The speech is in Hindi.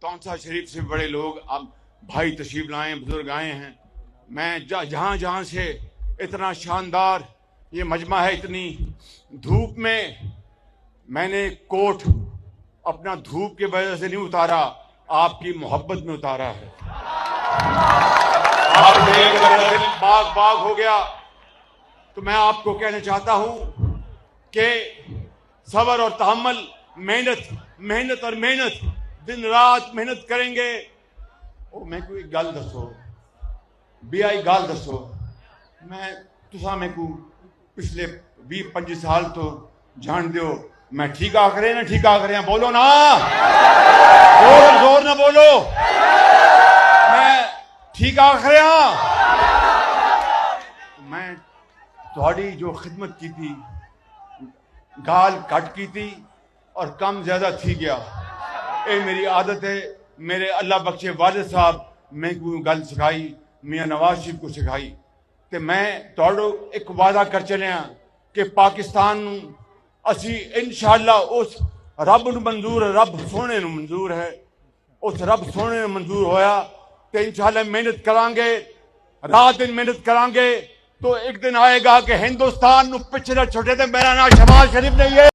कौंसा शरीफ से बड़े लोग अब भाई तशरीफ लाए हैं, बुजुर्ग आए हैं। मैं जहाँ जहाँ से इतना शानदार ये मजमा है, इतनी धूप में मैंने कोट अपना धूप की वजह से नहीं उतारा, आपकी मोहब्बत में उतारा है। आप दिल बाग बाग हो गया। तो मैं आपको कहना चाहता हूं कि सब्र और तहम्मुल, मेहनत मेहनत और मेहनत, दिन रात मेहनत करेंगे। और मैं कोई गल दसो, बेआई गल दसो, मैं तुसा मैं को पिछले 20-25 साल तो जान दियो, मैं ठीक आख रहे ना, ठीक आख रहे हैं, बोलो ना, जोर जोर ना बोलो, मैं ठीक आख रहे हैं। मैं थोड़ी जो खिदमत की थी, गाल कट की थी और कम ज्यादा थी गया, ये मेरी आदत है। मेरे अल्लाह बख्शे वालिद साहब मैं कोई गल सिखाई, मियाँ नवाज शरीफ को सिखाई, तो मैं तोड़ो एक वादा कर चले कि पाकिस्तान असी इंशाअल्लाह उस रब नूं मंजूर है, रब सोने नूं मंजूर है, उस रब सोने नूं मंजूर होया तो इंशाअल्लाह मेहनत करांगे, रात दिन मेहनत करांगे, तो एक दिन आएगा कि हिंदुस्तान नूं पिछे ना छुटे। तो मेरा नाम शहबाज शरीफ नहीं है।